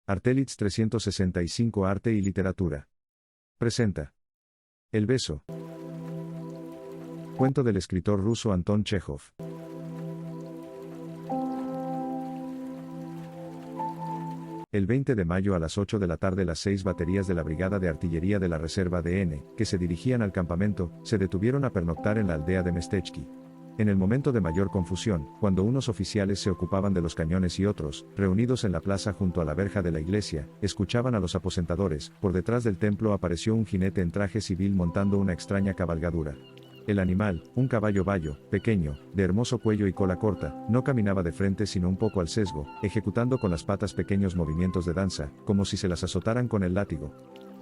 Artelitz 365 Arte y Literatura. Presenta. El beso. Cuento del escritor ruso Anton Chejov. El 20 de mayo a las 8 de la tarde las 6 baterías de la Brigada de Artillería de la Reserva de N, que se dirigían al campamento, se detuvieron a pernoctar en la aldea de Mestechki. En el momento de mayor confusión, cuando unos oficiales se ocupaban de los cañones y otros, reunidos en la plaza junto a la verja de la iglesia, escuchaban a los aposentadores, por detrás del templo apareció un jinete en traje civil montando una extraña cabalgadura. El animal, un caballo bayo, pequeño, de hermoso cuello y cola corta, no caminaba de frente sino un poco al sesgo, ejecutando con las patas pequeños movimientos de danza, como si se las azotaran con el látigo.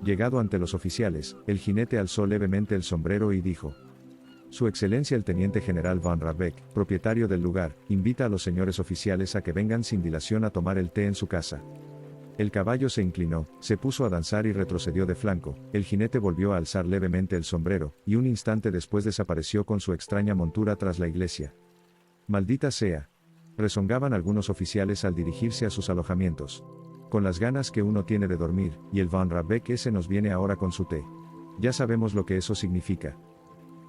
Llegado ante los oficiales, el jinete alzó levemente el sombrero y dijo: Su Excelencia el Teniente General von Rabeck, propietario del lugar, invita a los señores oficiales a que vengan sin dilación a tomar el té en su casa. El caballo se inclinó, se puso a danzar y retrocedió de flanco, el jinete volvió a alzar levemente el sombrero, y un instante después desapareció con su extraña montura tras la iglesia. «Maldita sea», rezongaban algunos oficiales al dirigirse a sus alojamientos. «Con las ganas que uno tiene de dormir, y el von Rabeck ese nos viene ahora con su té. Ya sabemos lo que eso significa».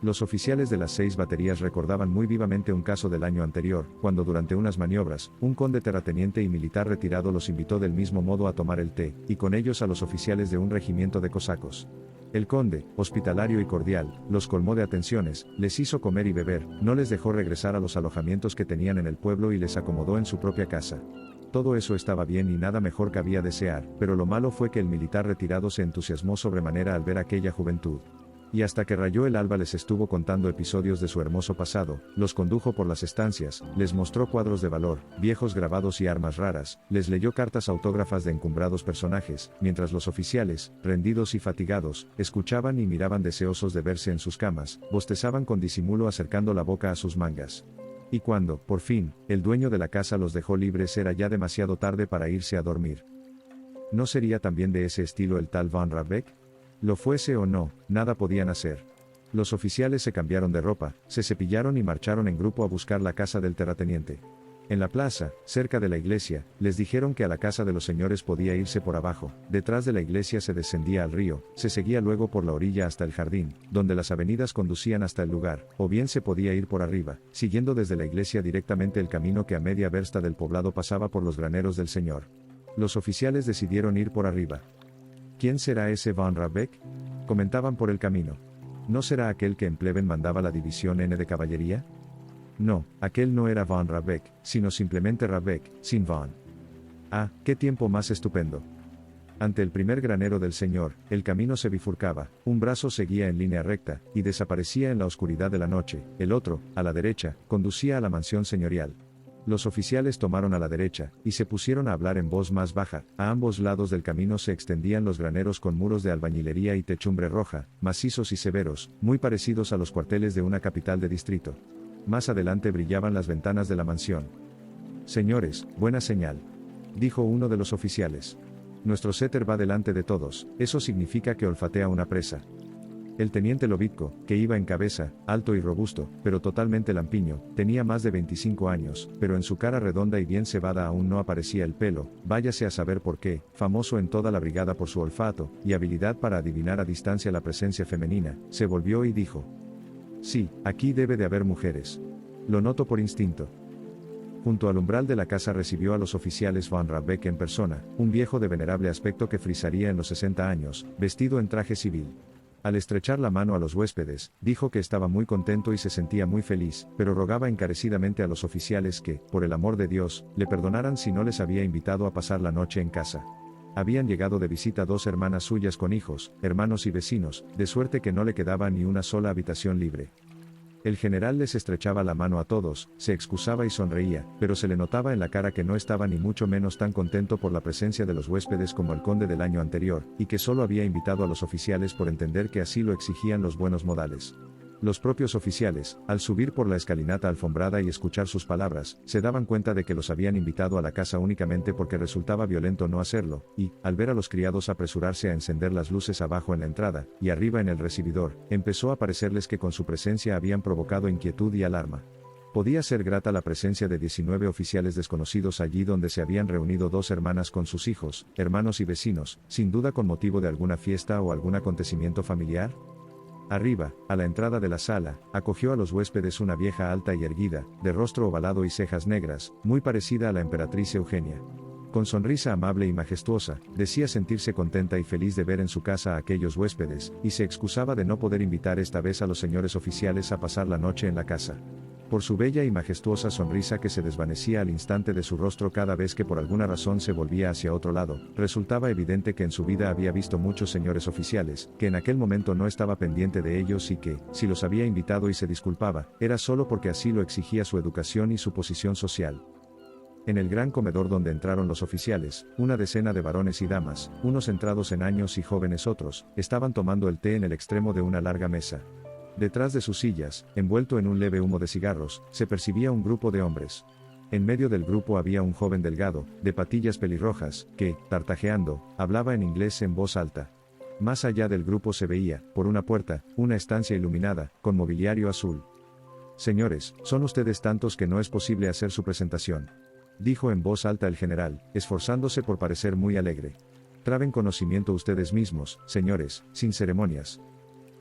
Los oficiales de las 6 baterías recordaban muy vivamente un caso del año anterior, cuando durante unas maniobras, un conde terrateniente y militar retirado los invitó del mismo modo a tomar el té, y con ellos a los oficiales de un regimiento de cosacos. El conde, hospitalario y cordial, los colmó de atenciones, les hizo comer y beber, no les dejó regresar a los alojamientos que tenían en el pueblo y les acomodó en su propia casa. Todo eso estaba bien y nada mejor cabía desear, pero lo malo fue que el militar retirado se entusiasmó sobremanera al ver aquella juventud. Y hasta que rayó el alba les estuvo contando episodios de su hermoso pasado, los condujo por las estancias, les mostró cuadros de valor, viejos grabados y armas raras, les leyó cartas autógrafas de encumbrados personajes, mientras los oficiales, rendidos y fatigados, escuchaban y miraban deseosos de verse en sus camas, bostezaban con disimulo acercando la boca a sus mangas. Y cuando, por fin, el dueño de la casa los dejó libres era ya demasiado tarde para irse a dormir. ¿No sería también de ese estilo el tal von Rabeck? Lo fuese o no, nada podían hacer. Los oficiales se cambiaron de ropa, se cepillaron y marcharon en grupo a buscar la casa del terrateniente. En la plaza, cerca de la iglesia, les dijeron que a la casa de los señores podía irse por abajo, detrás de la iglesia se descendía al río, se seguía luego por la orilla hasta el jardín, donde las avenidas conducían hasta el lugar, o bien se podía ir por arriba, siguiendo desde la iglesia directamente el camino que a media versta del poblado pasaba por los graneros del señor. Los oficiales decidieron ir por arriba. ¿Quién será ese von Rabeck?, comentaban por el camino. ¿No será aquel que en Pleven mandaba la división N de caballería? No, aquel no era von Rabeck, sino simplemente Rabeck, sin von. Ah, qué tiempo más estupendo. Ante el primer granero del señor, el camino se bifurcaba, un brazo seguía en línea recta, y desaparecía en la oscuridad de la noche, el otro, a la derecha, conducía a la mansión señorial. Los oficiales tomaron a la derecha, y se pusieron a hablar en voz más baja. A ambos lados del camino se extendían los graneros con muros de albañilería y techumbre roja, macizos y severos, muy parecidos a los cuarteles de una capital de distrito. Más adelante brillaban las ventanas de la mansión. «Señores, buena señal», dijo uno de los oficiales. «Nuestro setter va delante de todos, eso significa que olfatea una presa». El teniente Lovitko, que iba en cabeza, alto y robusto, pero totalmente lampiño, tenía más de 25 años, pero en su cara redonda y bien cebada aún no aparecía el pelo, váyase a saber por qué, famoso en toda la brigada por su olfato, y habilidad para adivinar a distancia la presencia femenina, se volvió y dijo: «Sí, aquí debe de haber mujeres. Lo noto por instinto». Junto al umbral de la casa recibió a los oficiales von Rabeck en persona, un viejo de venerable aspecto que frisaría en los 60 años, vestido en traje civil. Al estrechar la mano a los huéspedes, dijo que estaba muy contento y se sentía muy feliz, pero rogaba encarecidamente a los oficiales que, por el amor de Dios, le perdonaran si no les había invitado a pasar la noche en casa. Habían llegado de visita 2 hermanas suyas con hijos, hermanos y vecinos, de suerte que no le quedaba ni una sola habitación libre. El general les estrechaba la mano a todos, se excusaba y sonreía, pero se le notaba en la cara que no estaba ni mucho menos tan contento por la presencia de los huéspedes como el conde del año anterior, y que solo había invitado a los oficiales por entender que así lo exigían los buenos modales. Los propios oficiales, al subir por la escalinata alfombrada y escuchar sus palabras, se daban cuenta de que los habían invitado a la casa únicamente porque resultaba violento no hacerlo, y, al ver a los criados apresurarse a encender las luces abajo en la entrada, y arriba en el recibidor, empezó a parecerles que con su presencia habían provocado inquietud y alarma. Podía ser grata la presencia de 19 oficiales desconocidos allí donde se habían reunido dos hermanas con sus hijos, hermanos y vecinos, sin duda con motivo de alguna fiesta o algún acontecimiento familiar. Arriba, a la entrada de la sala, acogió a los huéspedes una vieja alta y erguida, de rostro ovalado y cejas negras, muy parecida a la emperatriz Eugenia. Con sonrisa amable y majestuosa, decía sentirse contenta y feliz de ver en su casa a aquellos huéspedes, y se excusaba de no poder invitar esta vez a los señores oficiales a pasar la noche en la casa. Por su bella y majestuosa sonrisa que se desvanecía al instante de su rostro cada vez que por alguna razón se volvía hacia otro lado, resultaba evidente que en su vida había visto muchos señores oficiales, que en aquel momento no estaba pendiente de ellos y que, si los había invitado y se disculpaba, era solo porque así lo exigía su educación y su posición social. En el gran comedor donde entraron los oficiales, una decena de varones y damas, unos entrados en años y jóvenes otros, estaban tomando el té en el extremo de una larga mesa. Detrás de sus sillas, envuelto en un leve humo de cigarros, se percibía un grupo de hombres. En medio del grupo había un joven delgado, de patillas pelirrojas, que, tartajeando, hablaba en inglés en voz alta. Más allá del grupo se veía, por una puerta, una estancia iluminada, con mobiliario azul. «Señores, son ustedes tantos que no es posible hacer su presentación», dijo en voz alta el general, esforzándose por parecer muy alegre. «Traben conocimiento ustedes mismos, señores, sin ceremonias».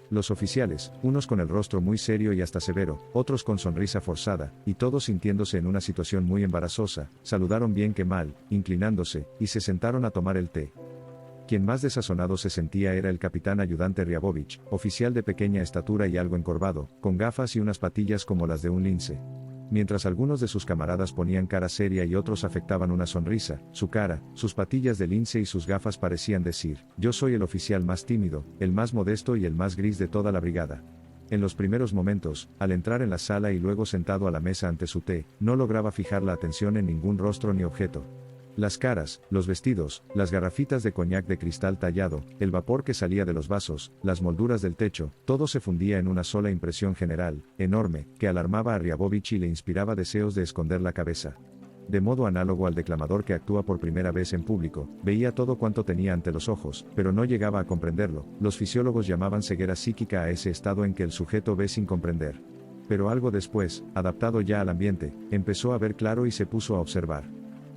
Los oficiales, unos con el rostro muy serio y hasta severo, otros con sonrisa forzada, y todos sintiéndose en una situación muy embarazosa, saludaron bien que mal, inclinándose, y se sentaron a tomar el té. Quien más desazonado se sentía era el capitán ayudante Ryabovich, oficial de pequeña estatura y algo encorvado, con gafas y unas patillas como las de un lince. Mientras algunos de sus camaradas ponían cara seria y otros afectaban una sonrisa, su cara, sus patillas de lince y sus gafas parecían decir: «Yo soy el oficial más tímido, el más modesto y el más gris de toda la brigada». En los primeros momentos, al entrar en la sala y luego sentado a la mesa ante su té, no lograba fijar la atención en ningún rostro ni objeto. Las caras, los vestidos, las garrafitas de coñac de cristal tallado, el vapor que salía de los vasos, las molduras del techo, todo se fundía en una sola impresión general, enorme, que alarmaba a Ryabovich y le inspiraba deseos de esconder la cabeza. De modo análogo al declamador que actúa por primera vez en público, veía todo cuanto tenía ante los ojos, pero no llegaba a comprenderlo. Los fisiólogos llamaban ceguera psíquica a ese estado en que el sujeto ve sin comprender. Pero algo después, adaptado ya al ambiente, empezó a ver claro y se puso a observar.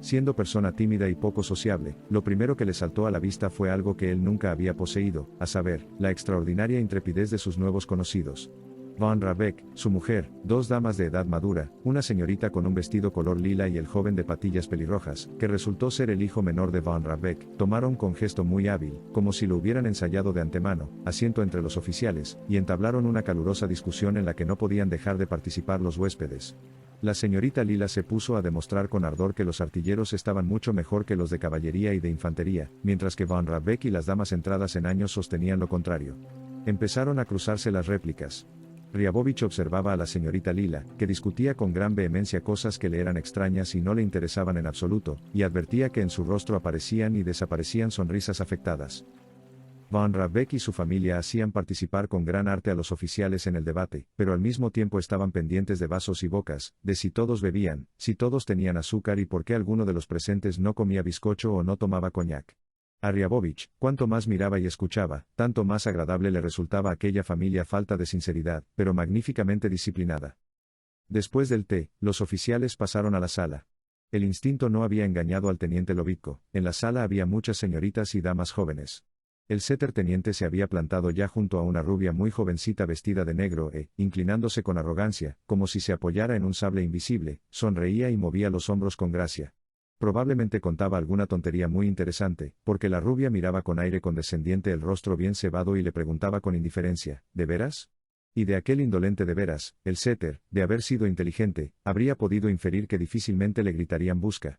Siendo persona tímida y poco sociable, lo primero que le saltó a la vista fue algo que él nunca había poseído, a saber, la extraordinaria intrepidez de sus nuevos conocidos. Von Rabeck, su mujer, dos damas de edad madura, una señorita con un vestido color lila y el joven de patillas pelirrojas, que resultó ser el hijo menor de Von Rabeck, tomaron con gesto muy hábil, como si lo hubieran ensayado de antemano, asiento entre los oficiales, y entablaron una calurosa discusión en la que no podían dejar de participar los huéspedes. La señorita Lila se puso a demostrar con ardor que los artilleros estaban mucho mejor que los de caballería y de infantería, mientras que Von Rabeck y las damas entradas en años sostenían lo contrario. Empezaron a cruzarse las réplicas. Ryabovich observaba a la señorita Lila, que discutía con gran vehemencia cosas que le eran extrañas y no le interesaban en absoluto, y advertía que en su rostro aparecían y desaparecían sonrisas afectadas. Von Rabeck y su familia hacían participar con gran arte a los oficiales en el debate, pero al mismo tiempo estaban pendientes de vasos y bocas, de si todos bebían, si todos tenían azúcar y por qué alguno de los presentes no comía bizcocho o no tomaba coñac. A Ryabovich, cuanto más miraba y escuchaba, tanto más agradable le resultaba aquella familia falta de sinceridad, pero magníficamente disciplinada. Después del té, los oficiales pasaron a la sala. El instinto no había engañado al teniente Lovitko, en la sala había muchas señoritas y damas jóvenes. El teniente se había plantado ya junto a una rubia muy jovencita vestida de negro e, inclinándose con arrogancia, como si se apoyara en un sable invisible, sonreía y movía los hombros con gracia. Probablemente contaba alguna tontería muy interesante, porque la rubia miraba con aire condescendiente el rostro bien cebado y le preguntaba con indiferencia: ¿de veras? Y de aquel indolente de veras, el setter, de haber sido inteligente, habría podido inferir que difícilmente le gritarían busca.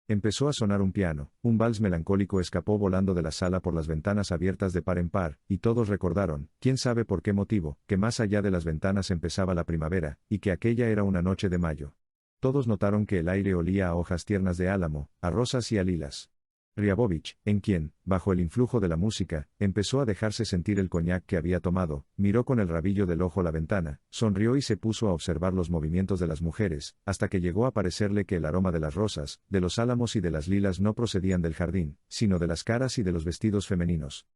Empezó a sonar un piano, un vals melancólico escapó volando de la sala por las ventanas abiertas de par en par, y todos recordaron, quién sabe por qué motivo, que más allá de las ventanas empezaba la primavera, y que aquella era una noche de mayo. Todos notaron que el aire olía a hojas tiernas de álamo, a rosas y a lilas. Ryabovich, en quien, bajo el influjo de la música, empezó a dejarse sentir el coñac que había tomado, miró con el rabillo del ojo la ventana, sonrió y se puso a observar los movimientos de las mujeres, hasta que llegó a parecerle que el aroma de las rosas, de los álamos y de las lilas no procedían del jardín, sino de las caras y de los vestidos femeninos.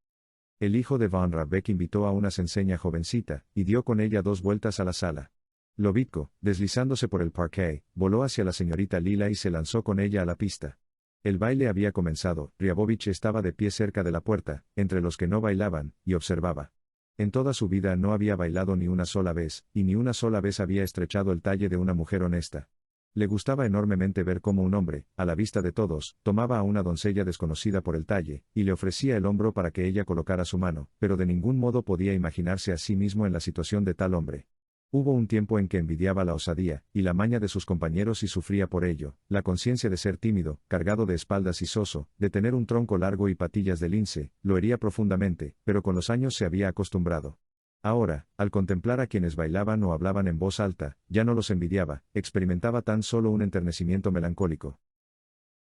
El hijo de Von Rabeck invitó a una censeña jovencita, y dio con ella 2 vueltas a la sala. Lobitko, deslizándose por el parquet, voló hacia la señorita Lila y se lanzó con ella a la pista. El baile había comenzado, Ryabovich estaba de pie cerca de la puerta, entre los que no bailaban, y observaba. En toda su vida no había bailado ni una sola vez, y ni una sola vez había estrechado el talle de una mujer honesta. Le gustaba enormemente ver cómo un hombre, a la vista de todos, tomaba a una doncella desconocida por el talle, y le ofrecía el hombro para que ella colocara su mano, pero de ningún modo podía imaginarse a sí mismo en la situación de tal hombre. Hubo un tiempo en que envidiaba la osadía y la maña de sus compañeros y sufría por ello, la conciencia de ser tímido, cargado de espaldas y soso, de tener un tronco largo y patillas de lince, lo hería profundamente, pero con los años se había acostumbrado. Ahora, al contemplar a quienes bailaban o hablaban en voz alta, ya no los envidiaba, experimentaba tan solo un enternecimiento melancólico.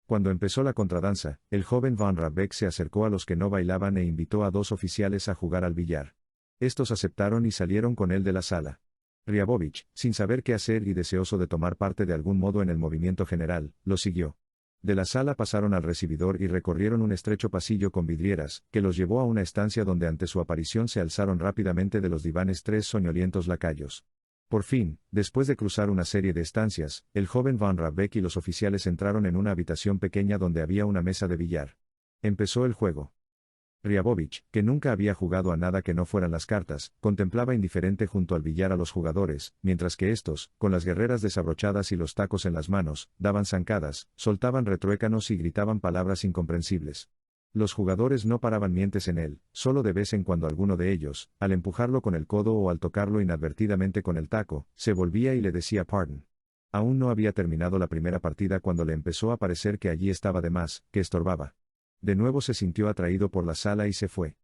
Cuando empezó la contradanza, el joven Van Rabeck se acercó a los que no bailaban e invitó a 2 oficiales a jugar al billar. Estos aceptaron y salieron con él de la sala. Ryabovich, sin saber qué hacer y deseoso de tomar parte de algún modo en el movimiento general, lo siguió. De la sala pasaron al recibidor y recorrieron un estrecho pasillo con vidrieras, que los llevó a una estancia donde ante su aparición se alzaron rápidamente de los divanes 3 soñolientos lacayos. Por fin, después de cruzar una serie de estancias, el joven Van Rabeck y los oficiales entraron en una habitación pequeña donde había una mesa de billar. Empezó el juego. Ryabovich, que nunca había jugado a nada que no fueran las cartas, contemplaba indiferente junto al billar a los jugadores, mientras que estos, con las guerreras desabrochadas y los tacos en las manos, daban zancadas, soltaban retruécanos y gritaban palabras incomprensibles. Los jugadores no paraban mientes en él, solo de vez en cuando alguno de ellos, al empujarlo con el codo o al tocarlo inadvertidamente con el taco, se volvía y le decía pardon. Aún no había terminado la primera partida cuando le empezó a parecer que allí estaba de más, que estorbaba. De nuevo se sintió atraído por la sala y se fue.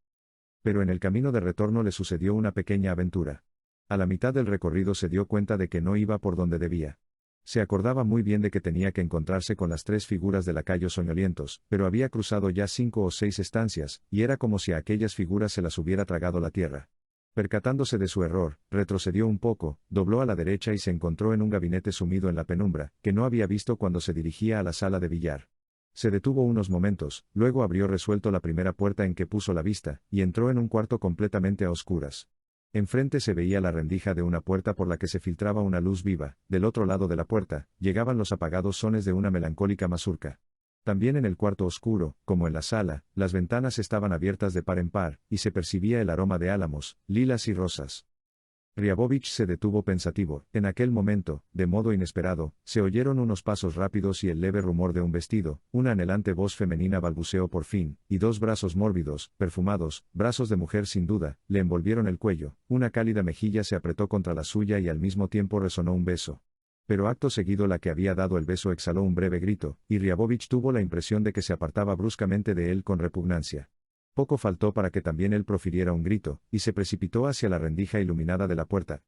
Pero en el camino de retorno le sucedió una pequeña aventura. A la mitad del recorrido se dio cuenta de que no iba por donde debía. Se acordaba muy bien de que tenía que encontrarse con las 3 figuras de lacayos soñolientos, pero había cruzado ya 5 o 6 estancias, y era como si a aquellas figuras se las hubiera tragado la tierra. Percatándose de su error, retrocedió un poco, dobló a la derecha y se encontró en un gabinete sumido en la penumbra, que no había visto cuando se dirigía a la sala de billar. Se detuvo unos momentos, luego abrió resuelto la primera puerta en que puso la vista, y entró en un cuarto completamente a oscuras. Enfrente se veía la rendija de una puerta por la que se filtraba una luz viva, del otro lado de la puerta, llegaban los apagados sones de una melancólica mazurca. También en el cuarto oscuro, como en la sala, las ventanas estaban abiertas de par en par, y se percibía el aroma de álamos, lilas y rosas. Ryabovich se detuvo pensativo. En aquel momento, de modo inesperado, se oyeron unos pasos rápidos y el leve rumor de un vestido, una anhelante voz femenina balbuceó por fin, y 2 brazos mórbidos, perfumados, brazos de mujer sin duda, le envolvieron el cuello, una cálida mejilla se apretó contra la suya y al mismo tiempo resonó un beso. Pero acto seguido la que había dado el beso exhaló un breve grito, y Ryabovich tuvo la impresión de que se apartaba bruscamente de él con repugnancia. Poco faltó para que también él profiriera un grito, y se precipitó hacia la rendija iluminada de la puerta.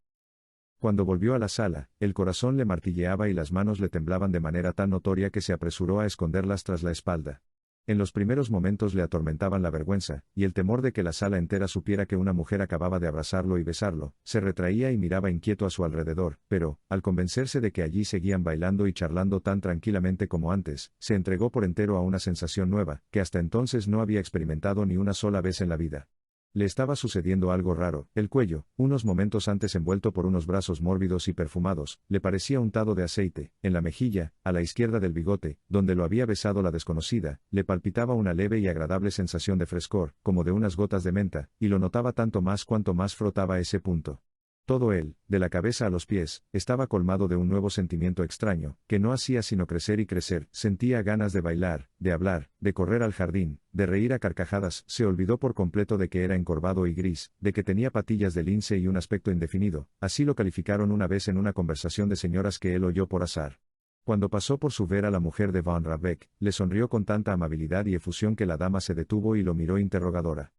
Cuando volvió a la sala, el corazón le martilleaba y las manos le temblaban de manera tan notoria que se apresuró a esconderlas tras la espalda. En los primeros momentos le atormentaban la vergüenza, y el temor de que la sala entera supiera que una mujer acababa de abrazarlo y besarlo, se retraía y miraba inquieto a su alrededor, pero, al convencerse de que allí seguían bailando y charlando tan tranquilamente como antes, se entregó por entero a una sensación nueva, que hasta entonces no había experimentado ni una sola vez en la vida. Le estaba sucediendo algo raro, el cuello, unos momentos antes envuelto por unos brazos mórbidos y perfumados, le parecía untado de aceite, en la mejilla, a la izquierda del bigote, donde lo había besado la desconocida, le palpitaba una leve y agradable sensación de frescor, como de unas gotas de menta, y lo notaba tanto más cuanto más frotaba ese punto. Todo él, de la cabeza a los pies, estaba colmado de un nuevo sentimiento extraño, que no hacía sino crecer y crecer, sentía ganas de bailar, de hablar, de correr al jardín, de reír a carcajadas, se olvidó por completo de que era encorvado y gris, de que tenía patillas de lince y un aspecto indefinido, así lo calificaron una vez en una conversación de señoras que él oyó por azar. Cuando pasó por su vera la mujer de Van Rabeck, le sonrió con tanta amabilidad y efusión que la dama se detuvo y lo miró interrogadora.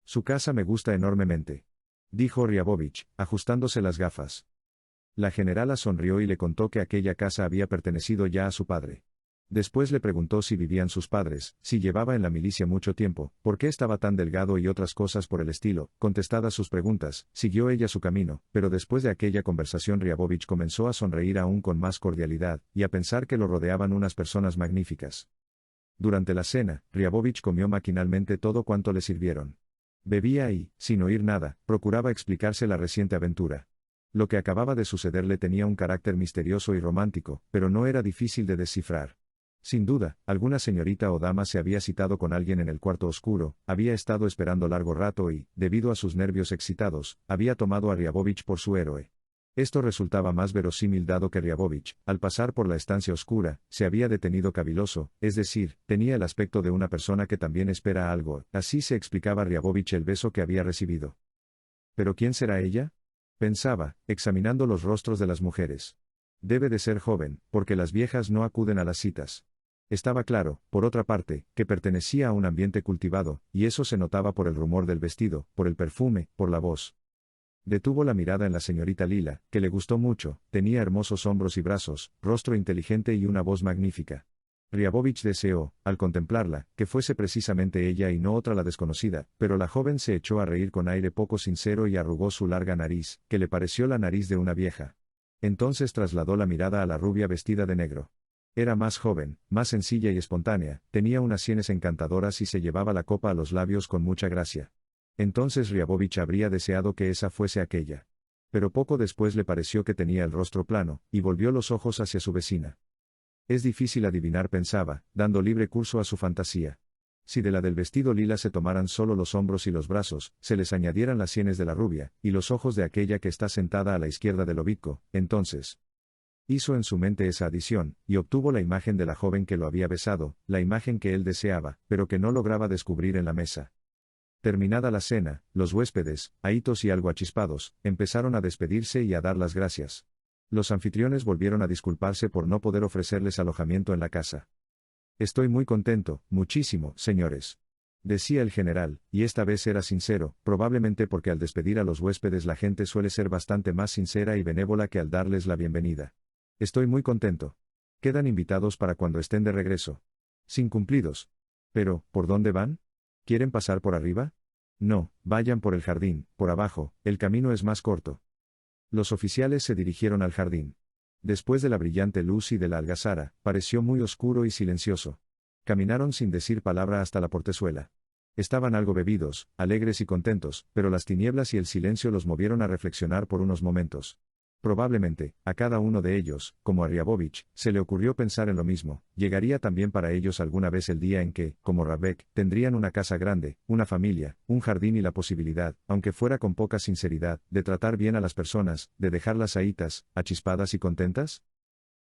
Su casa me gusta enormemente, dijo Ryabovich, ajustándose las gafas. La generala sonrió y le contó que aquella casa había pertenecido ya a su padre. Después le preguntó si vivían sus padres, si llevaba en la milicia mucho tiempo, por qué estaba tan delgado y otras cosas por el estilo. Contestadas sus preguntas, siguió ella su camino, pero después de aquella conversación Ryabovich comenzó a sonreír aún con más cordialidad, y a pensar que lo rodeaban unas personas magníficas. Durante la cena, Ryabovich comió maquinalmente todo cuanto le sirvieron. Bebía y, sin oír nada, procuraba explicarse la reciente aventura. Lo que acababa de sucederle tenía un carácter misterioso y romántico, pero no era difícil de descifrar. Sin duda, alguna señorita o dama se había citado con alguien en el cuarto oscuro, había estado esperando largo rato y, debido a sus nervios excitados, había tomado a Ryabovich por su héroe. Esto resultaba más verosímil dado que Ryabovich, al pasar por la estancia oscura, se había detenido caviloso, es decir, tenía el aspecto de una persona que también espera algo, así se explicaba Ryabovich el beso que había recibido. ¿Pero quién será ella? Pensaba, examinando los rostros de las mujeres. Debe de ser joven, porque las viejas no acuden a las citas. Estaba claro, por otra parte, que pertenecía a un ambiente cultivado, y eso se notaba por el rumor del vestido, por el perfume, por la voz. Detuvo la mirada en la señorita Lila, que le gustó mucho, tenía hermosos hombros y brazos, rostro inteligente y una voz magnífica. Ryabovich deseó, al contemplarla, que fuese precisamente ella y no otra la desconocida, pero la joven se echó a reír con aire poco sincero y arrugó su larga nariz, que le pareció la nariz de una vieja. Entonces trasladó la mirada a la rubia vestida de negro. Era más joven, más sencilla y espontánea, tenía unas sienes encantadoras y se llevaba la copa a los labios con mucha gracia. Entonces Ryabovich habría deseado que esa fuese aquella. Pero poco después le pareció que tenía el rostro plano, y volvió los ojos hacia su vecina. Es difícil adivinar, pensaba, dando libre curso a su fantasía. Si de la del vestido lila se tomaran solo los hombros y los brazos, se les añadieran las sienes de la rubia, y los ojos de aquella que está sentada a la izquierda del obispo, entonces. Hizo en su mente esa adición, y obtuvo la imagen de la joven que lo había besado, la imagen que él deseaba, pero que no lograba descubrir en la mesa. Terminada la cena, los huéspedes, ahitos y algo achispados, empezaron a despedirse y a dar las gracias. Los anfitriones volvieron a disculparse por no poder ofrecerles alojamiento en la casa. Estoy muy contento, muchísimo, señores. Decía el general, y esta vez era sincero, probablemente porque al despedir a los huéspedes la gente suele ser bastante más sincera y benévola que al darles la bienvenida. Estoy muy contento. Quedan invitados para cuando estén de regreso. Sin cumplidos. Pero, ¿por dónde van? ¿Quieren pasar por arriba? No, vayan por el jardín, por abajo, el camino es más corto. Los oficiales se dirigieron al jardín. Después de la brillante luz y de la algazara, pareció muy oscuro y silencioso. Caminaron sin decir palabra hasta la portezuela. Estaban algo bebidos, alegres y contentos, pero las tinieblas y el silencio los movieron a reflexionar por unos momentos. Probablemente, a cada uno de ellos, como a Ryabovich, se le ocurrió pensar en lo mismo, llegaría también para ellos alguna vez el día en que, como Rabeck, tendrían una casa grande, una familia, un jardín y la posibilidad, aunque fuera con poca sinceridad, de tratar bien a las personas, de dejarlas ahitas, achispadas y contentas.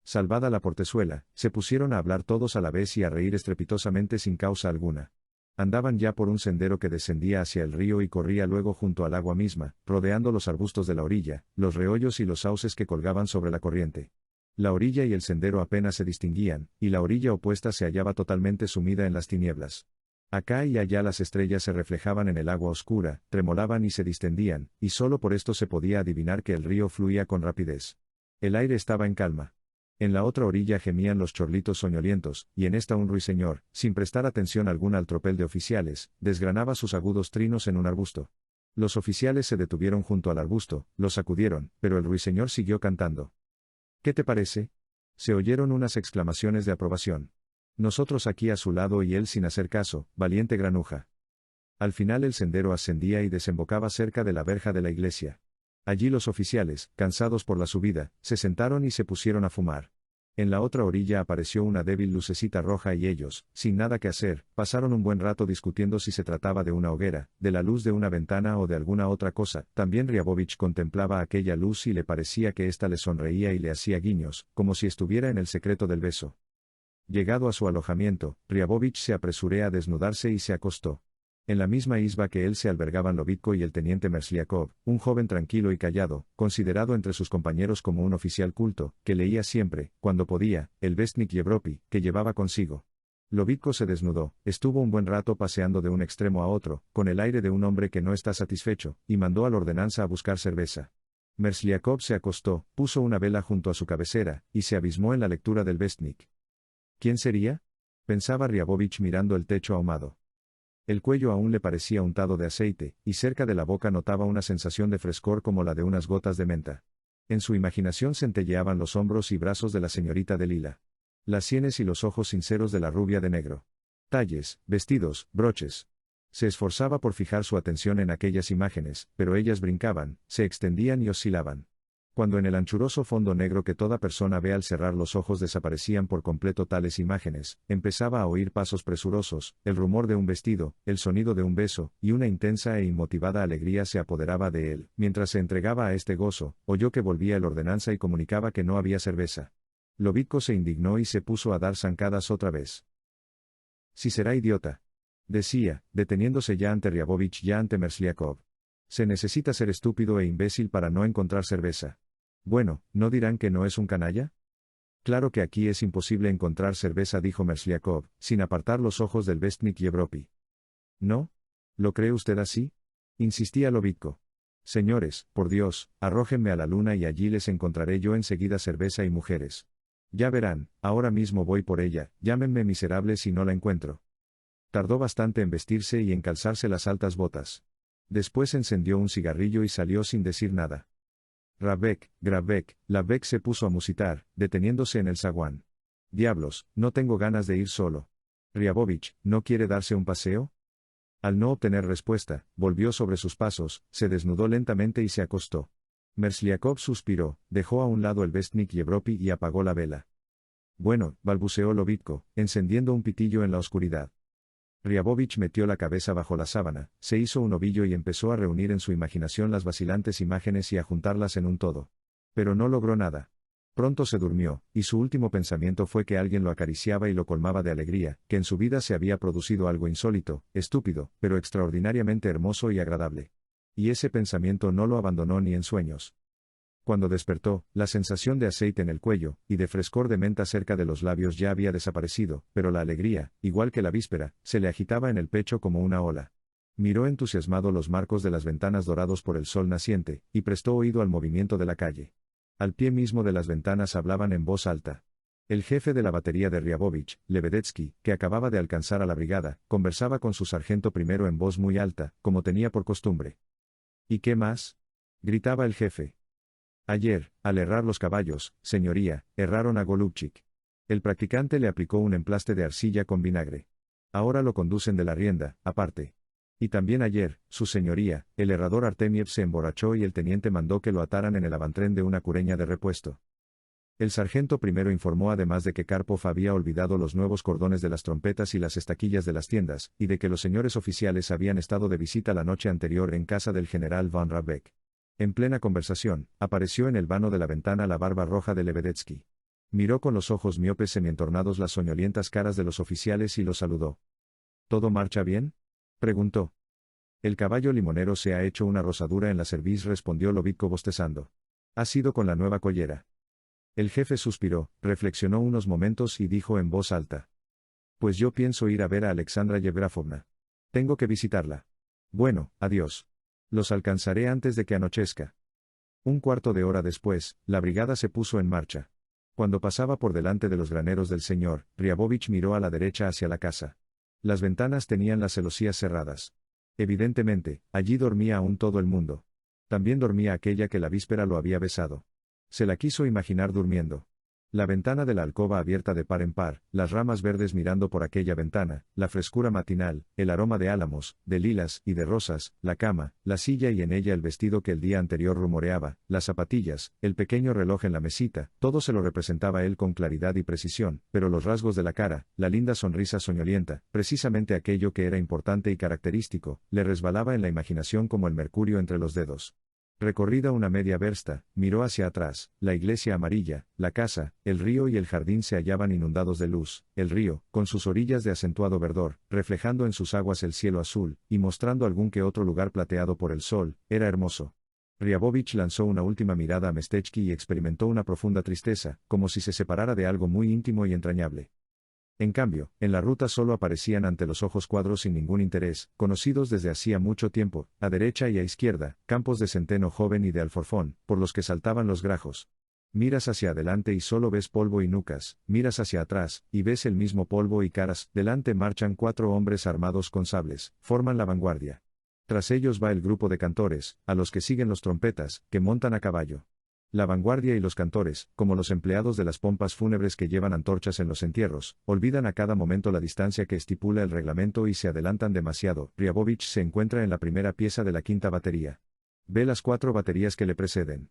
Salvada la portezuela, se pusieron a hablar todos a la vez y a reír estrepitosamente sin causa alguna. Andaban ya por un sendero que descendía hacia el río y corría luego junto al agua misma, rodeando los arbustos de la orilla, los reollos y los sauces que colgaban sobre la corriente. La orilla y el sendero apenas se distinguían, y la orilla opuesta se hallaba totalmente sumida en las tinieblas. Acá y allá las estrellas se reflejaban en el agua oscura, tremolaban y se distendían, y solo por esto se podía adivinar que el río fluía con rapidez. El aire estaba en calma. En la otra orilla gemían los chorlitos soñolientos, y en esta un ruiseñor, sin prestar atención alguna al tropel de oficiales, desgranaba sus agudos trinos en un arbusto. Los oficiales se detuvieron junto al arbusto, lo sacudieron, pero el ruiseñor siguió cantando. ¿Qué te parece? Se oyeron unas exclamaciones de aprobación. Nosotros aquí a su lado y él sin hacer caso, valiente granuja. Al final el sendero ascendía y desembocaba cerca de la verja de la iglesia. Allí los oficiales, cansados por la subida, se sentaron y se pusieron a fumar. En la otra orilla apareció una débil lucecita roja y ellos, sin nada que hacer, pasaron un buen rato discutiendo si se trataba de una hoguera, de la luz de una ventana o de alguna otra cosa. También Ryabovich contemplaba aquella luz y le parecía que ésta le sonreía y le hacía guiños, como si estuviera en el secreto del beso. Llegado a su alojamiento, Ryabovich se apresuró a desnudarse y se acostó. En la misma isba que él se albergaban Lobitko y el teniente Mersliakov, un joven tranquilo y callado, considerado entre sus compañeros como un oficial culto, que leía siempre, cuando podía, el Vestnik Yevropi, que llevaba consigo. Lobitko se desnudó, estuvo un buen rato paseando de un extremo a otro, con el aire de un hombre que no está satisfecho, y mandó al ordenanza a buscar cerveza. Mersliakov se acostó, puso una vela junto a su cabecera, y se abismó en la lectura del Vestnik. ¿Quién sería? Pensaba Ryabovich mirando el techo ahumado. El cuello aún le parecía untado de aceite, y cerca de la boca notaba una sensación de frescor como la de unas gotas de menta. En su imaginación centelleaban los hombros y brazos de la señorita de lila. Las sienes y los ojos sinceros de la rubia de negro. Talles, vestidos, broches. Se esforzaba por fijar su atención en aquellas imágenes, pero ellas brincaban, se extendían y oscilaban. Cuando en el anchuroso fondo negro que toda persona ve al cerrar los ojos desaparecían por completo tales imágenes, empezaba a oír pasos presurosos, el rumor de un vestido, el sonido de un beso, y una intensa e inmotivada alegría se apoderaba de él. Mientras se entregaba a este gozo, oyó que volvía el ordenanza y comunicaba que no había cerveza. Lobitko se indignó y se puso a dar zancadas otra vez. Si será idiota, decía, deteniéndose ya ante Ryabovich ya ante Mersliakov. Se necesita ser estúpido e imbécil para no encontrar cerveza. Bueno, ¿no dirán que no es un canalla? Claro que aquí es imposible encontrar cerveza, dijo Mersliakov, sin apartar los ojos del Vestnik Yevropi. ¿No? ¿Lo cree usted así? Insistía Lobitko. Señores, por Dios, arrójenme a la luna y allí les encontraré yo enseguida cerveza y mujeres. Ya verán, ahora mismo voy por ella, llámenme miserable si no la encuentro. Tardó bastante en vestirse y en calzarse las altas botas. Después encendió un cigarrillo y salió sin decir nada. Gravek, Lavek se puso a musitar, deteniéndose en el zaguán. Diablos, no tengo ganas de ir solo. Ryabovich, ¿no quiere darse un paseo? Al no obtener respuesta, volvió sobre sus pasos, se desnudó lentamente y se acostó. Mersliakov suspiró, dejó a un lado el Vestnik Yevropi y apagó la vela. Bueno, balbuceó Lobitko, encendiendo un pitillo en la oscuridad. Ryabovich metió la cabeza bajo la sábana, se hizo un ovillo y empezó a reunir en su imaginación las vacilantes imágenes y a juntarlas en un todo. Pero no logró nada. Pronto se durmió, y su último pensamiento fue que alguien lo acariciaba y lo colmaba de alegría, que en su vida se había producido algo insólito, estúpido, pero extraordinariamente hermoso y agradable. Y ese pensamiento no lo abandonó ni en sueños. Cuando despertó, la sensación de aceite en el cuello, y de frescor de menta cerca de los labios ya había desaparecido, pero la alegría, igual que la víspera, se le agitaba en el pecho como una ola. Miró entusiasmado los marcos de las ventanas dorados por el sol naciente, y prestó oído al movimiento de la calle. Al pie mismo de las ventanas hablaban en voz alta. El jefe de la batería de Ryabovich, Lebedetsky, que acababa de alcanzar a la brigada, conversaba con su sargento primero en voz muy alta, como tenía por costumbre. ¿Y qué más?, gritaba el jefe. Ayer, al herrar los caballos, señoría, herraron a Golubchik. El practicante le aplicó un emplaste de arcilla con vinagre. Ahora lo conducen de la rienda, aparte. Y también ayer, su señoría, el herrador Artemiev se emborrachó y el teniente mandó que lo ataran en el avantren de una cureña de repuesto. El sargento primero informó además de que Karpov había olvidado los nuevos cordones de las trompetas y las estaquillas de las tiendas, y de que los señores oficiales habían estado de visita la noche anterior en casa del general von Ravek. En plena conversación, apareció en el vano de la ventana la barba roja de Lebedetsky. Miró con los ojos miopes semientornados las soñolientas caras de los oficiales y los saludó. ¿Todo marcha bien?, preguntó. El caballo limonero se ha hecho una rosadura en la cerviz, respondió Lobitko bostezando. Ha sido con la nueva collera. El jefe suspiró, reflexionó unos momentos y dijo en voz alta. Pues yo pienso ir a ver a Alexandra Yevgrafovna. Tengo que visitarla. Bueno, adiós. Los alcanzaré antes de que anochezca. Un cuarto de hora después, la brigada se puso en marcha. Cuando pasaba por delante de los graneros del señor, Ryabovich miró a la derecha hacia la casa. Las ventanas tenían las celosías cerradas. Evidentemente, allí dormía aún todo el mundo. También dormía aquella que la víspera lo había besado. Se la quiso imaginar durmiendo. La ventana de la alcoba abierta de par en par, las ramas verdes mirando por aquella ventana, la frescura matinal, el aroma de álamos, de lilas y de rosas, la cama, la silla y en ella el vestido que el día anterior rumoreaba, las zapatillas, el pequeño reloj en la mesita, todo se lo representaba él con claridad y precisión, pero los rasgos de la cara, la linda sonrisa soñolienta, precisamente aquello que era importante y característico, le resbalaba en la imaginación como el mercurio entre los dedos. Recorrida una media versta, miró hacia atrás, la iglesia amarilla, la casa, el río y el jardín se hallaban inundados de luz, el río, con sus orillas de acentuado verdor, reflejando en sus aguas el cielo azul, y mostrando algún que otro lugar plateado por el sol, era hermoso. Ryabovich lanzó una última mirada a Mestechky y experimentó una profunda tristeza, como si se separara de algo muy íntimo y entrañable. En cambio, en la ruta solo aparecían ante los ojos cuadros sin ningún interés, conocidos desde hacía mucho tiempo, a derecha y a izquierda, campos de centeno joven y de alforfón, por los que saltaban los grajos. Miras hacia adelante y solo ves polvo y nucas, miras hacia atrás, y ves el mismo polvo y caras, delante marchan 4 hombres armados con sables, forman la vanguardia. Tras ellos va el grupo de cantores, a los que siguen los trompetas, que montan a caballo. La vanguardia y los cantores, como los empleados de las pompas fúnebres que llevan antorchas en los entierros, olvidan a cada momento la distancia que estipula el reglamento y se adelantan demasiado. Ryabovich se encuentra en la primera pieza de la quinta batería. Ve las 4 baterías que le preceden.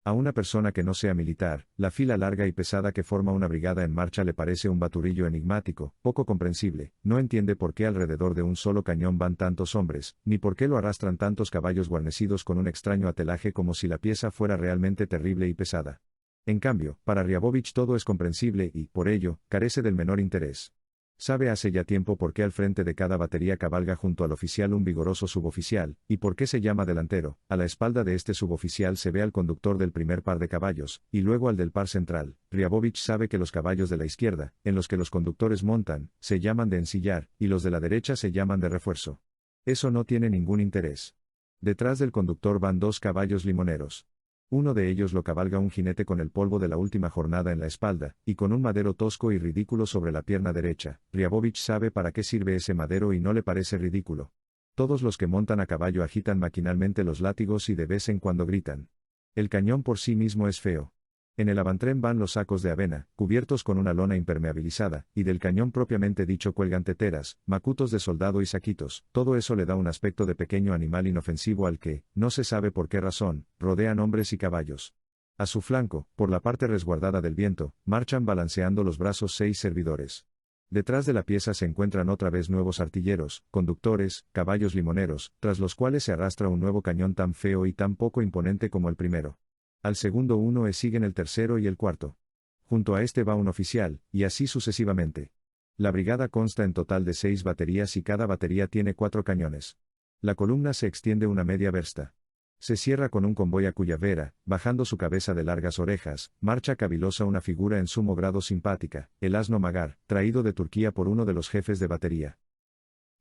A una persona que no sea militar, la fila larga y pesada que forma una brigada en marcha le parece un baturillo enigmático, poco comprensible, no entiende por qué alrededor de un solo cañón van tantos hombres, ni por qué lo arrastran tantos caballos guarnecidos con un extraño atelaje como si la pieza fuera realmente terrible y pesada. En cambio, para Ryabovich todo es comprensible y, por ello, carece del menor interés. Sabe hace ya tiempo por qué al frente de cada batería cabalga junto al oficial un vigoroso suboficial, y por qué se llama delantero. A la espalda de este suboficial se ve al conductor del primer par de caballos, y luego al del par central. Ryabovich sabe que los caballos de la izquierda, en los que los conductores montan, se llaman de ensillar, y los de la derecha se llaman de refuerzo. Eso no tiene ningún interés. Detrás del conductor van dos caballos limoneros. Uno de ellos lo cabalga un jinete con el polvo de la última jornada en la espalda, y con un madero tosco y ridículo sobre la pierna derecha. Ryabovich sabe para qué sirve ese madero y no le parece ridículo. Todos los que montan a caballo agitan maquinalmente los látigos y de vez en cuando gritan. El cañón por sí mismo es feo. En el avantren van los sacos de avena, cubiertos con una lona impermeabilizada, y del cañón propiamente dicho cuelgan teteras, macutos de soldado y saquitos. Todo eso le da un aspecto de pequeño animal inofensivo al que, no se sabe por qué razón, rodean hombres y caballos. A su flanco, por la parte resguardada del viento, marchan balanceando los brazos 6 servidores. Detrás de la pieza se encuentran otra vez nuevos artilleros, conductores, caballos limoneros, tras los cuales se arrastra un nuevo cañón tan feo y tan poco imponente como el primero. Al segundo uno siguen el tercero y el cuarto. Junto a este va un oficial, y así sucesivamente. La brigada consta en total de 6 baterías y cada batería tiene 4 cañones. La columna se extiende una media versta. Se cierra con un convoy a cuya vera, bajando su cabeza de largas orejas, marcha cavilosa una figura en sumo grado simpática, el asno Magar, traído de Turquía por uno de los jefes de batería.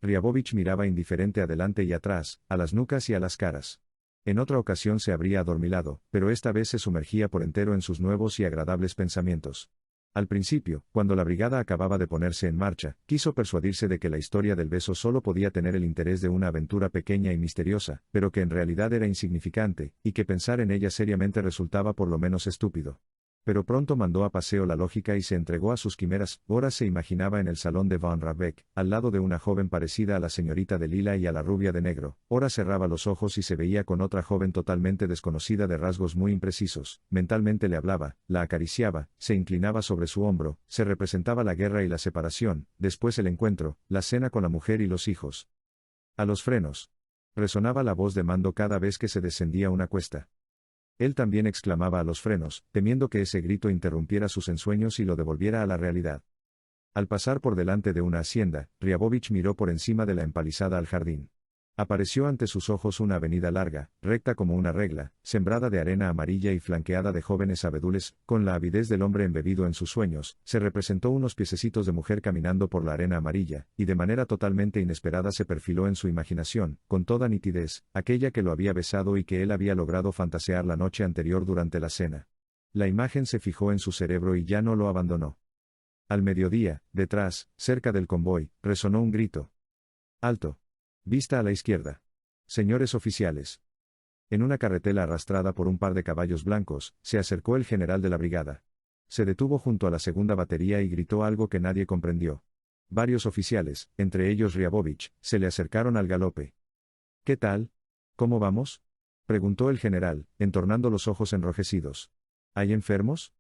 Ryabovich miraba indiferente adelante y atrás, a las nucas y a las caras. En otra ocasión se habría adormilado, pero esta vez se sumergía por entero en sus nuevos y agradables pensamientos. Al principio, cuando la brigada acababa de ponerse en marcha, quiso persuadirse de que la historia del beso solo podía tener el interés de una aventura pequeña y misteriosa, pero que en realidad era insignificante, y que pensar en ella seriamente resultaba por lo menos estúpido. Pero pronto mandó a paseo la lógica y se entregó a sus quimeras. Ora se imaginaba en el salón de Van Rabeck, al lado de una joven parecida a la señorita de lila y a la rubia de negro. Ora cerraba los ojos y se veía con otra joven totalmente desconocida de rasgos muy imprecisos. Mentalmente le hablaba, la acariciaba, se inclinaba sobre su hombro, se representaba la guerra y la separación, después el encuentro, la cena con la mujer y los hijos. A los frenos. Resonaba la voz de mando cada vez que se descendía una cuesta. Él también exclamaba a los frenos, temiendo que ese grito interrumpiera sus ensueños y lo devolviera a la realidad. Al pasar por delante de una hacienda, Ryabovich miró por encima de la empalizada al jardín. Apareció ante sus ojos una avenida larga, recta como una regla, sembrada de arena amarilla y flanqueada de jóvenes abedules. Con la avidez del hombre embebido en sus sueños, se representó unos piececitos de mujer caminando por la arena amarilla, y de manera totalmente inesperada se perfiló en su imaginación, con toda nitidez, aquella que lo había besado y que él había logrado fantasear la noche anterior durante la cena. La imagen se fijó en su cerebro y ya no lo abandonó. Al mediodía, detrás, cerca del convoy, resonó un grito. ¡Alto! Vista a la izquierda. Señores oficiales. En una carretela arrastrada por un par de caballos blancos, se acercó el general de la brigada. Se detuvo junto a la segunda batería y gritó algo que nadie comprendió. Varios oficiales, entre ellos Ryabovich, se le acercaron al galope. ¿Qué tal? ¿Cómo vamos? Preguntó el general, entornando los ojos enrojecidos. ¿Hay enfermos?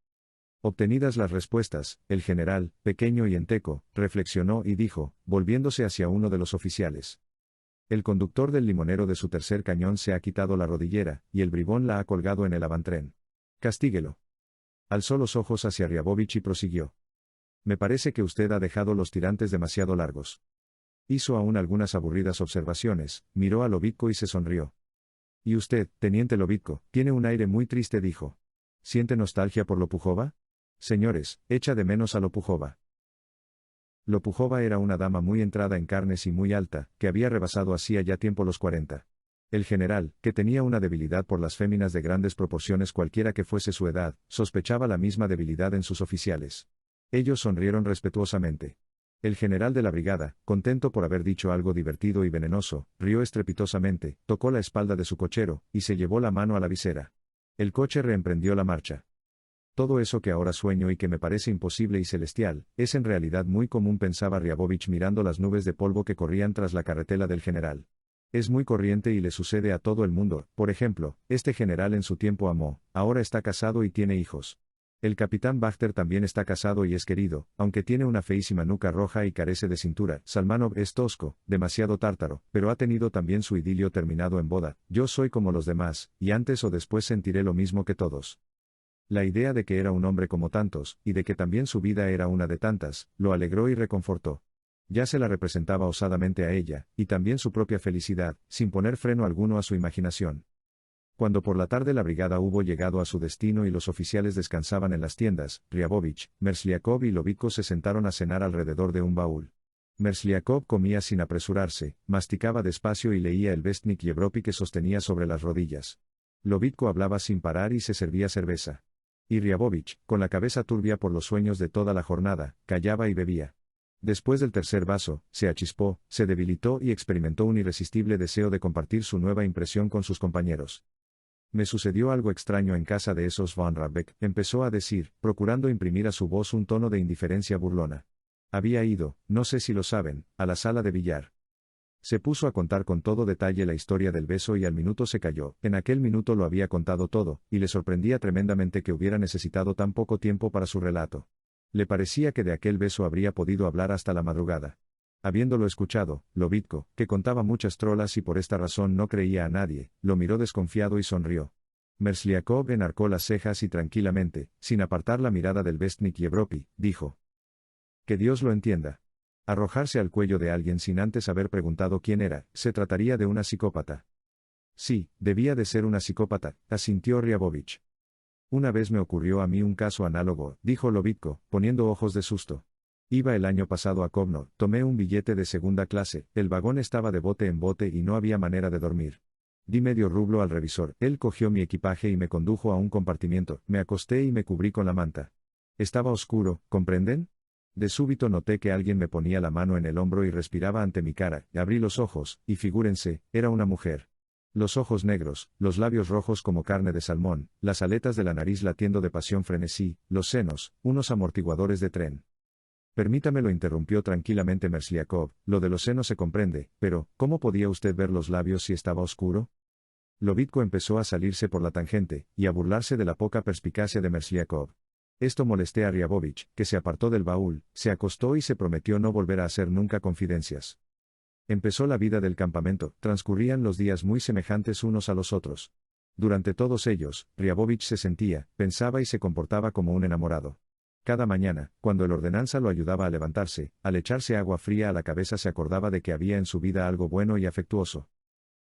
Obtenidas las respuestas, el general, pequeño y enteco, reflexionó y dijo, volviéndose hacia uno de los oficiales. El conductor del limonero de su tercer cañón se ha quitado la rodillera, y el bribón la ha colgado en el avantren. Castíguelo. Alzó los ojos hacia Ryabovich y prosiguió. Me parece que usted ha dejado los tirantes demasiado largos. Hizo aún algunas aburridas observaciones, miró a Lobitko y se sonrió. Y usted, teniente Lobitko, tiene un aire muy triste, dijo. ¿Siente nostalgia por Lopujova? Señores, echa de menos a Lopujova. Lopujova era una dama muy entrada en carnes y muy alta, que había rebasado hacía ya tiempo los 40. El general, que tenía una debilidad por las féminas de grandes proporciones cualquiera que fuese su edad, sospechaba la misma debilidad en sus oficiales. Ellos sonrieron respetuosamente. El general de la brigada, contento por haber dicho algo divertido y venenoso, rió estrepitosamente, tocó la espalda de su cochero, y se llevó la mano a la visera. El coche reemprendió la marcha. Todo eso que ahora sueño y que me parece imposible y celestial, es en realidad muy común, pensaba Ryabovich mirando las nubes de polvo que corrían tras la carretela del general. Es muy corriente y le sucede a todo el mundo. Por ejemplo, este general en su tiempo amó, ahora está casado y tiene hijos. El capitán Bachter también está casado y es querido, aunque tiene una feísima nuca roja y carece de cintura. Salmanov es tosco, demasiado tártaro, pero ha tenido también su idilio terminado en boda. Yo soy como los demás, y antes o después sentiré lo mismo que todos. La idea de que era un hombre como tantos, y de que también su vida era una de tantas, lo alegró y reconfortó. Ya se la representaba osadamente a ella, y también su propia felicidad, sin poner freno alguno a su imaginación. Cuando por la tarde la brigada hubo llegado a su destino y los oficiales descansaban en las tiendas, Ryabovich, Mersliakov y Lovitko se sentaron a cenar alrededor de un baúl. Mersliakov comía sin apresurarse, masticaba despacio y leía el Vestnik Yevropi que sostenía sobre las rodillas. Lovitko hablaba sin parar y se servía cerveza. Y Ryabovich, con la cabeza turbia por los sueños de toda la jornada, callaba y bebía. Después del tercer vaso, se achispó, se debilitó y experimentó un irresistible deseo de compartir su nueva impresión con sus compañeros. Me sucedió algo extraño en casa de esos von Rabeck, empezó a decir, procurando imprimir a su voz un tono de indiferencia burlona. Había ido, no sé si lo saben, a la sala de billar. Se puso a contar con todo detalle la historia del beso y al minuto se calló. En aquel minuto lo había contado todo, y le sorprendía tremendamente que hubiera necesitado tan poco tiempo para su relato. Le parecía que de aquel beso habría podido hablar hasta la madrugada. Habiéndolo escuchado, Lovitko, que contaba muchas trolas y por esta razón no creía a nadie, lo miró desconfiado y sonrió. Mersliakov enarcó las cejas y tranquilamente, sin apartar la mirada del Vestnik Yevropi, dijo: Que Dios lo entienda. Arrojarse al cuello de alguien sin antes haber preguntado quién era, se trataría de una psicópata. Sí, debía de ser una psicópata, asintió Ryabovich. Una vez me ocurrió a mí un caso análogo, dijo Lovitko, poniendo ojos de susto. Iba el año pasado a Kovno, tomé un billete de segunda clase, el vagón estaba de bote en bote y no había manera de dormir. Di medio rublo al revisor, él cogió mi equipaje y me condujo a un compartimiento, me acosté y me cubrí con la manta. Estaba oscuro, ¿comprenden? De súbito noté que alguien me ponía la mano en el hombro y respiraba ante mi cara, abrí los ojos, y figúrense, era una mujer. Los ojos negros, los labios rojos como carne de salmón, las aletas de la nariz latiendo de pasión frenesí, los senos, unos amortiguadores de tren. Permítame, lo interrumpió tranquilamente Mersliakov, lo de los senos se comprende, pero, ¿cómo podía usted ver los labios si estaba oscuro? Lovitko empezó a salirse por la tangente, y a burlarse de la poca perspicacia de Mersliakov. Esto molesté a Ryabovich, que se apartó del baúl, se acostó y se prometió no volver a hacer nunca confidencias. Empezó la vida del campamento, transcurrían los días muy semejantes unos a los otros. Durante todos ellos, Ryabovich se sentía, pensaba y se comportaba como un enamorado. Cada mañana, cuando el ordenanza lo ayudaba a levantarse, al echarse agua fría a la cabeza se acordaba de que había en su vida algo bueno y afectuoso.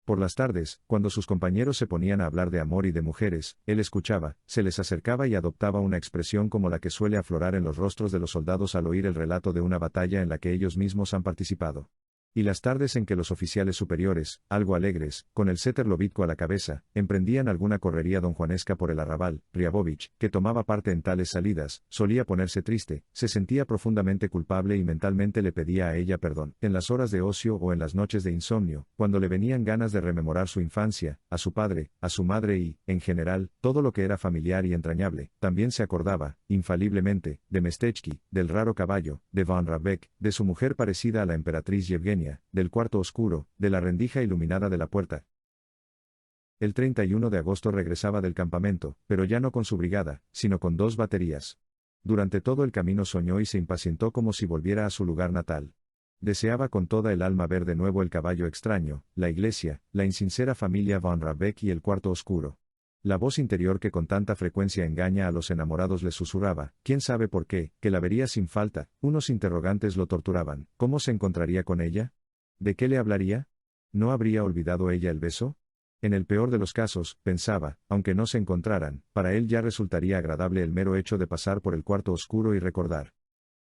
Por las tardes, cuando sus compañeros se ponían a hablar de amor y de mujeres, él escuchaba, se les acercaba y adoptaba una expresión como la que suele aflorar en los rostros de los soldados al oír el relato de una batalla en la que ellos mismos han participado. Y las tardes en que los oficiales superiores, algo alegres, con el séter Lovitko a la cabeza, emprendían alguna correría donjuanesca por el arrabal, Ryabovich, que tomaba parte en tales salidas, solía ponerse triste, se sentía profundamente culpable y mentalmente le pedía a ella perdón, en las horas de ocio o en las noches de insomnio, cuando le venían ganas de rememorar su infancia, a su padre, a su madre y, en general, todo lo que era familiar y entrañable. También se acordaba, infaliblemente, de Mestechki, del raro caballo, de von Rabeck, de su mujer parecida a la emperatriz Yevgenia, del cuarto oscuro, de la rendija iluminada de la puerta. El 31 de agosto regresaba del campamento, pero ya no con su brigada, sino con 2 baterías. Durante todo el camino soñó y se impacientó como si volviera a su lugar natal. Deseaba con toda el alma ver de nuevo el caballo extraño, la iglesia, la insincera familia von Rabeck y el cuarto oscuro. La voz interior que con tanta frecuencia engaña a los enamorados le susurraba, quién sabe por qué, que la vería sin falta. Unos interrogantes lo torturaban. ¿Cómo se encontraría con ella? ¿De qué le hablaría? ¿No habría olvidado ella el beso? En el peor de los casos, pensaba, aunque no se encontraran, para él ya resultaría agradable el mero hecho de pasar por el cuarto oscuro y recordar.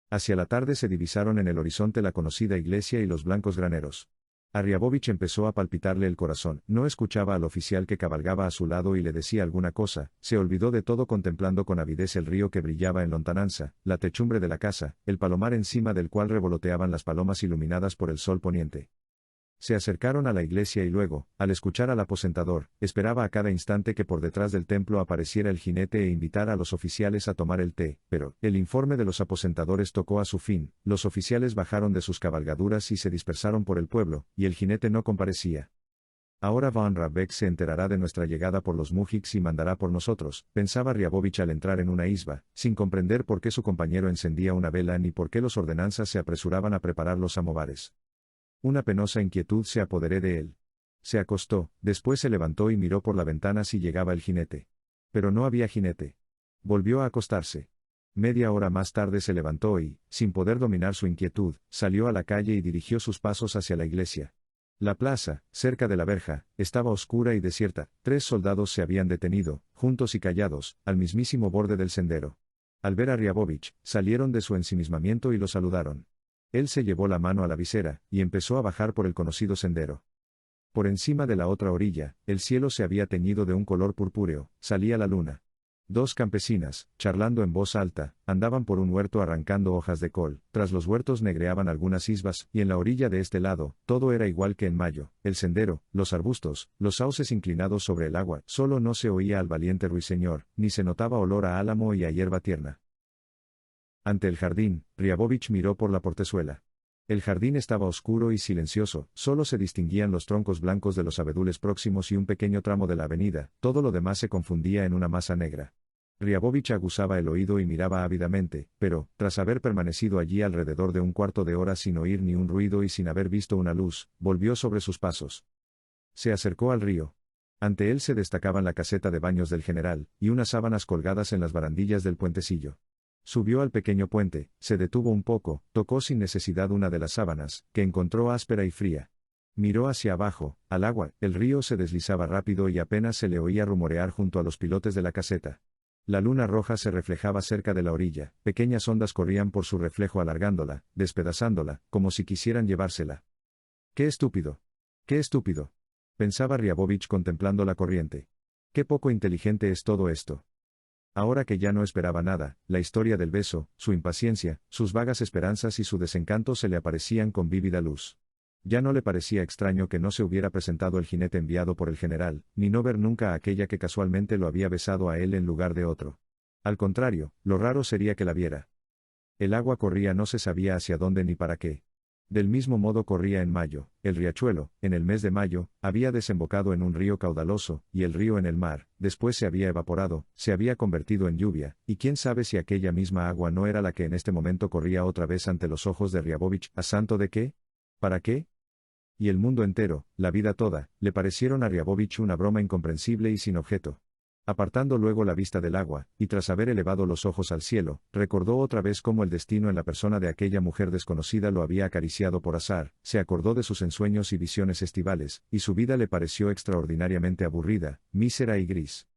Hacia la tarde se divisaron en el horizonte la conocida iglesia y los blancos graneros. A Ryabovich empezó a palpitarle el corazón, no escuchaba al oficial que cabalgaba a su lado y le decía alguna cosa, se olvidó de todo contemplando con avidez el río que brillaba en lontananza, la techumbre de la casa, el palomar encima del cual revoloteaban las palomas iluminadas por el sol poniente. Se acercaron a la iglesia y luego, al escuchar al aposentador, esperaba a cada instante que por detrás del templo apareciera el jinete e invitara a los oficiales a tomar el té, pero, el informe de los aposentadores tocó a su fin, los oficiales bajaron de sus cabalgaduras y se dispersaron por el pueblo, y el jinete no comparecía. Ahora Van Rabeck se enterará de nuestra llegada por los mujiks y mandará por nosotros, pensaba Riabovich al entrar en una isba, sin comprender por qué su compañero encendía una vela ni por qué los ordenanzas se apresuraban a preparar los samovares. Una penosa inquietud se apoderó de él. Se acostó, después se levantó y miró por la ventana si llegaba el jinete. Pero no había jinete. Volvió a acostarse. Media hora más tarde se levantó y, sin poder dominar su inquietud, salió a la calle y dirigió sus pasos hacia la iglesia. La plaza, cerca de la verja, estaba oscura y desierta. 3 soldados se habían detenido, juntos y callados, al mismísimo borde del sendero. Al ver a Riabovich, salieron de su ensimismamiento y lo saludaron. Él se llevó la mano a la visera, y empezó a bajar por el conocido sendero. Por encima de la otra orilla, el cielo se había teñido de un color purpúreo, salía la luna. 2 campesinas, charlando en voz alta, andaban por un huerto arrancando hojas de col, tras los huertos negreaban algunas isbas, y en la orilla de este lado, todo era igual que en mayo, el sendero, los arbustos, los sauces inclinados sobre el agua, solo no se oía al valiente ruiseñor, ni se notaba olor a álamo y a hierba tierna. Ante el jardín, Riabovich miró por la portezuela. El jardín estaba oscuro y silencioso, solo se distinguían los troncos blancos de los abedules próximos y un pequeño tramo de la avenida, todo lo demás se confundía en una masa negra. Riabovich aguzaba el oído y miraba ávidamente, pero, tras haber permanecido allí alrededor de un cuarto de hora sin oír ni un ruido y sin haber visto una luz, volvió sobre sus pasos. Se acercó al río. Ante él se destacaban la caseta de baños del general, y unas sábanas colgadas en las barandillas del puentecillo. Subió al pequeño puente, se detuvo un poco, tocó sin necesidad una de las sábanas, que encontró áspera y fría. Miró hacia abajo, al agua, el río se deslizaba rápido y apenas se le oía rumorear junto a los pilotes de la caseta. La luna roja se reflejaba cerca de la orilla, pequeñas ondas corrían por su reflejo alargándola, despedazándola, como si quisieran llevársela. ¡Qué estúpido! ¡Qué estúpido! Pensaba Riabovich contemplando la corriente. ¡Qué poco inteligente es todo esto! Ahora que ya no esperaba nada, la historia del beso, su impaciencia, sus vagas esperanzas y su desencanto se le aparecían con vívida luz. Ya no le parecía extraño que no se hubiera presentado el jinete enviado por el general, ni no ver nunca a aquella que casualmente lo había besado a él en lugar de otro. Al contrario, lo raro sería que la viera. El agua corría no se sabía hacia dónde ni para qué. Del mismo modo corría en mayo, el riachuelo, en el mes de mayo, había desembocado en un río caudaloso, y el río en el mar, después se había evaporado, se había convertido en lluvia, y quién sabe si aquella misma agua no era la que en este momento corría otra vez ante los ojos de Riabovich. ¿A santo de qué? ¿Para qué? Y el mundo entero, la vida toda, le parecieron a Riabovich una broma incomprensible y sin objeto. Apartando luego la vista del agua, y tras haber elevado los ojos al cielo, recordó otra vez cómo el destino en la persona de aquella mujer desconocida lo había acariciado por azar, se acordó de sus ensueños y visiones estivales, y su vida le pareció extraordinariamente aburrida, mísera y gris.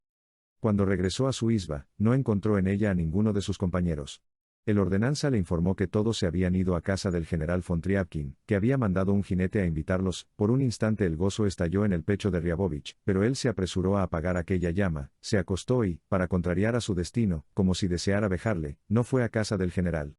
Cuando regresó a su isba, no encontró en ella a ninguno de sus compañeros. El ordenanza le informó que todos se habían ido a casa del general von Triabkin, que había mandado un jinete a invitarlos. Por un instante el gozo estalló en el pecho de Riabovich, pero él se apresuró a apagar aquella llama, se acostó y, para contrariar a su destino, como si deseara vejarle, no fue a casa del general.